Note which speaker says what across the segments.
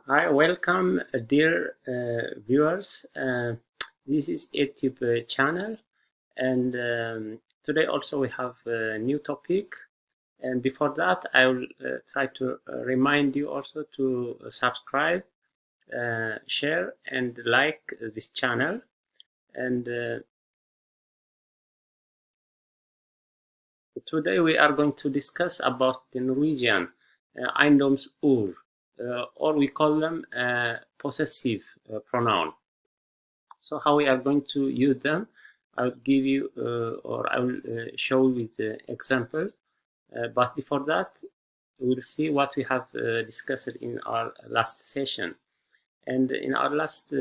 Speaker 1: Hi, welcome, dear viewers. This is YouTube channel, and today also we have a new topic. And before that, I will try to remind you also to subscribe, share, and like this channel. And today we are going to discuss about the Norwegian Eiendomsord, or we call them possessive pronoun. So how we are going to use them, I'll give you or I will show you with the example. But before that, we'll see what we have discussed in our last session. And in our last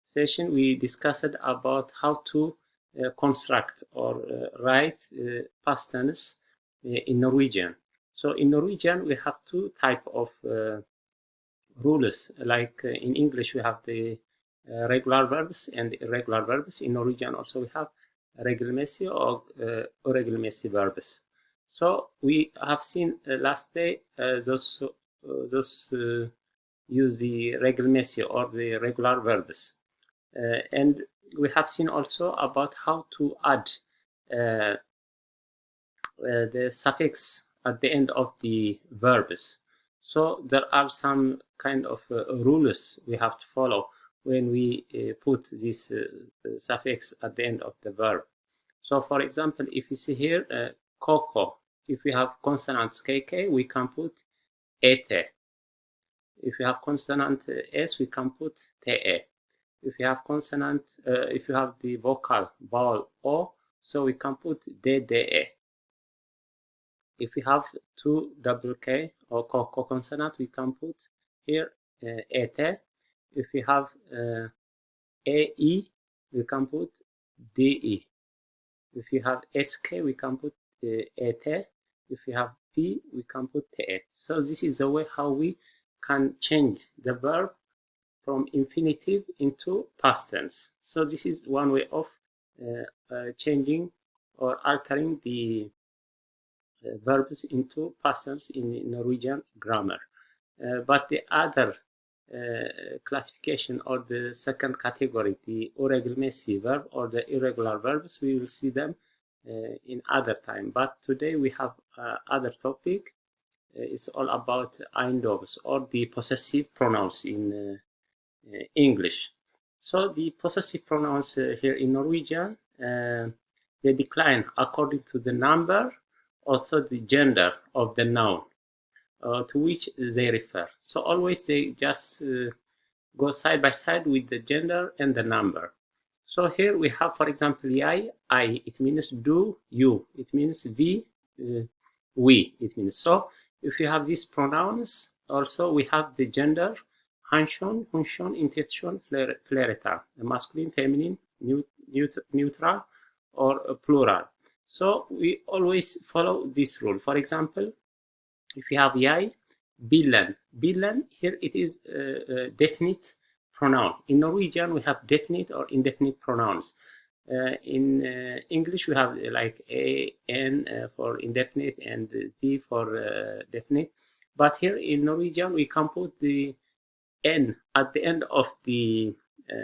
Speaker 1: session, we discussed about how to construct or write past tense in Norwegian. So in Norwegian, we have two types of rules. Like in English, we have the regular verbs and irregular verbs. In Norwegian, also we have regelmessige or uregelmessige verbs. So we have seen last day those use the regelmessige or the regular verbs, and we have seen also about how to add the suffix at the end of the verbs. So there are some kind of rules we have to follow when we put this suffix at the end of the verb. So for example, if you see here, koko, if we have consonants kk, we can put ete. If you have consonant s, we can put te. If you have consonant, if you have the vocal vowel o, so we can put dde. If we have two double K or consonant, we can put here ete. If we have AE, we can put DE. If you have SK, we can put ete. If we have P, we can put te. So this is the way how we can change the verb from infinitive into past tense. So this is one way of changing or altering the verbs into past tense in Norwegian grammar. But the other classification or the second category, the uregelmessige verb or the irregular verbs, we will see them in other time. But today we have other topic. It's all about eiendoms or the possessive pronouns in English. So the possessive pronouns here in Norwegian, they decline according to the number, also the gender of the noun to which they refer. So always they just go side by side with the gender and the number. So here we have, for example, I, it means do, you, it means we, it means. So if you have these pronouns, also we have the gender, hanshon, hunshon, intershon, flereta, masculine, feminine, neutral, or plural. So we always follow this rule. For example, if you have yai, bilen. Bilen, here it is a definite pronoun. In Norwegian, we have definite or indefinite pronouns. In English, we have like a, n for indefinite and z for definite. But here in Norwegian, we can put the n at the end of the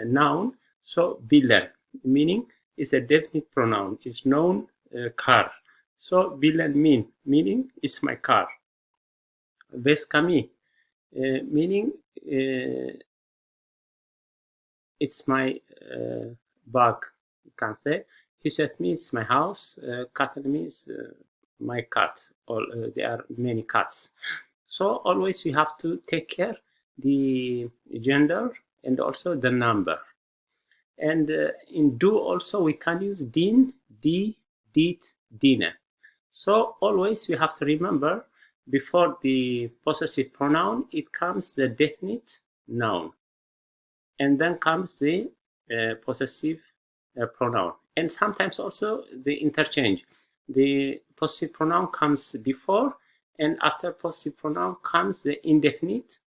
Speaker 1: noun. So bilen, meaning is a definite pronoun. It's known car. So bilen meaning is my car. Veskami, meaning it's my bag, you can say. Hiset means my house, cat means my cat, or there are many cats. So always we have to take care the gender and also the number. And in do also we can use din, di, dit, dine. So always we have to remember before the possessive pronoun, it comes the definite noun. And then comes the possessive pronoun. And sometimes also the interchange. The possessive pronoun comes before, and after possessive pronoun comes the indefinite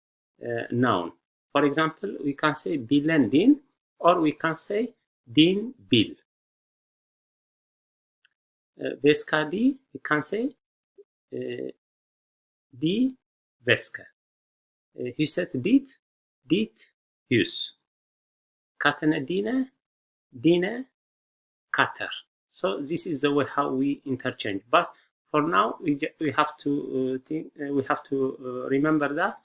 Speaker 1: noun. For example, we can say bilen din, or we can say din bil. Veskadi, we can say die väska. Huset ditt hus. Katterna dina katter. So this is the way how we interchange. But for now, we have to remember that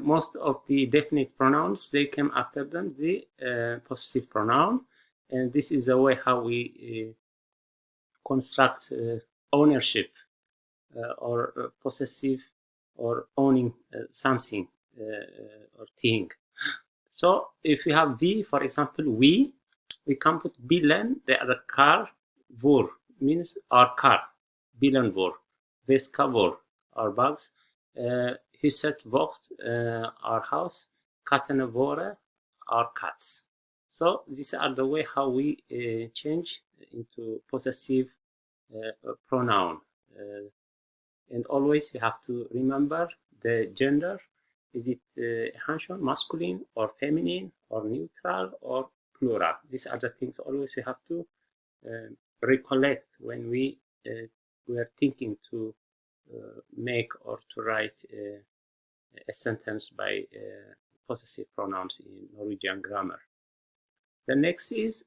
Speaker 1: most of the definite pronouns, they came after them the possessive pronoun, and this is the way how we construct ownership or possessive or owning something or thing. So if we have we, for example, we can put bilen, the other car, vår means our car, bilen vår, väska vår, our bags, huset vårt, our house, katterna våra, our cats. So these are the way how we change into possessive pronoun. And always we have to remember the gender. Is it Hanshon, masculine or feminine or neutral or plural? These are the things always we have to recollect when we are thinking to make or to write a sentence by possessive pronouns in Norwegian grammar. The next is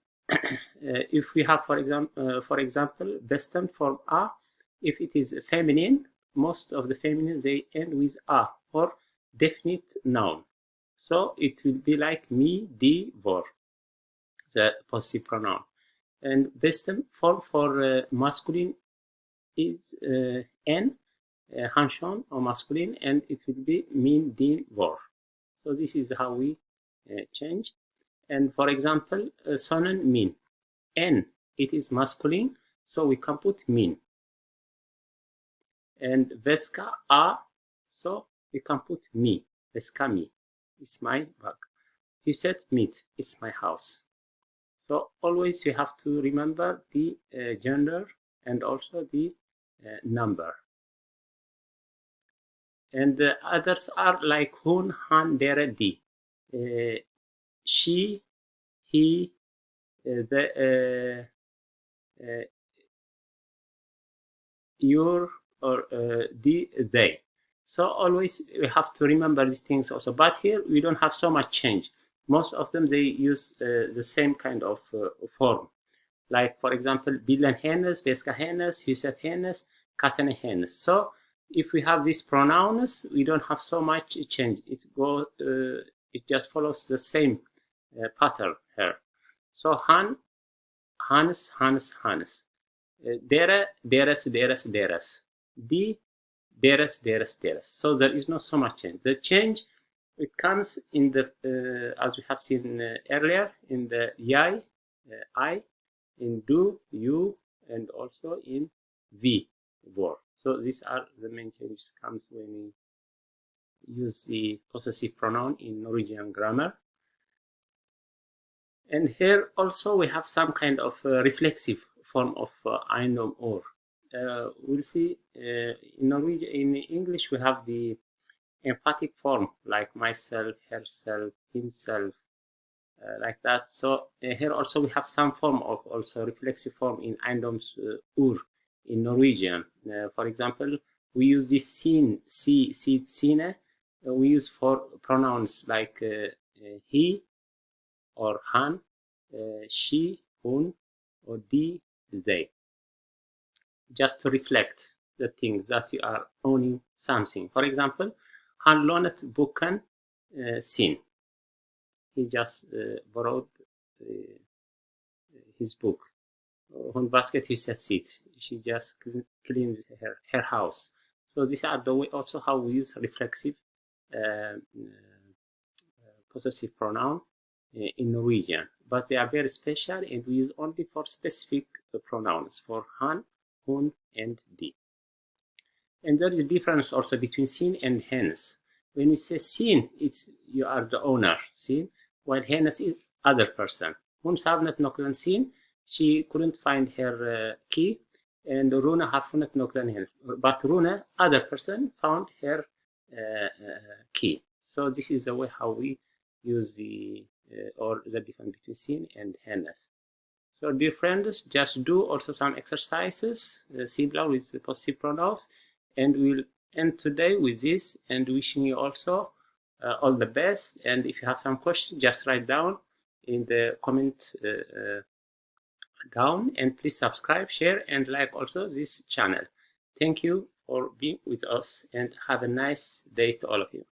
Speaker 1: if we have, for example, Western form a. If it is feminine, most of the feminine they end with a or definite noun. So it will be like me, di, vår, the possessive pronoun. And Western form for masculine is n, Hanshon or masculine, and it will be min, din, vår. So this is how we change. And for example, sonen, min. N, it is masculine, so we can put min. And väska, a, so we can put mi. Väska mi, it's my bag. Huset mitt, it's my house. So always you have to remember the gender and also the number. And the others are like hun, han, dere, di. She, he, your, or they. So always we have to remember these things also. But here we don't have so much change. Most of them, they use the same kind of form. Like, for example, bilen hennes, väska hennes, huset hennes, katterna hennes. So if we have these pronouns, we don't have so much change. It just follows the same pattern here. So han, hans, hans, hans. Dere, deres, deres, deres. Di, deres, deres, deres. So there is not so much change. The change, it comes in the, as we have seen earlier, in the jag, I, in do, you, and also in vi, vår. So these are the main changes comes when we use the possessive pronoun in Norwegian grammar. And here also we have some kind of reflexive form of Eiendomsord. We'll see in Norwegian, in English we have the emphatic form like myself, herself, himself, like that. So here also we have some form of also reflexive form in Eiendomsord in Norwegian. For example, we use this sin, si, sit, sine. We use for pronouns like he or han, she, hun, or di, they. Just to reflect the things that you are owning something. For example, han lånat boken sin. He just borrowed his book. Hon vasket huset sitt. She just cleaned her house. So these are the way also how we use reflexive possessive pronoun in Norwegian. But they are very special and we use only for specific pronouns for han, hun, and di. And there is a difference also between sin and hennes. When we say sin, it's you are the owner, sin, while hennes is other person. Hun savnet noklen sin, she couldn't find her key, and Rune har funnet noklen hen. But Rune, other person, found her key. So this is the way how we use the or the difference between sin and hennes. So dear friends, just do also some exercises similar with the possessive pronouns, and we'll end today with this, and wishing you also all the best. And if you have some questions, just write down in the comment down, and please subscribe, share, and like also this channel. Thank you for being with us, and have a nice day to all of you.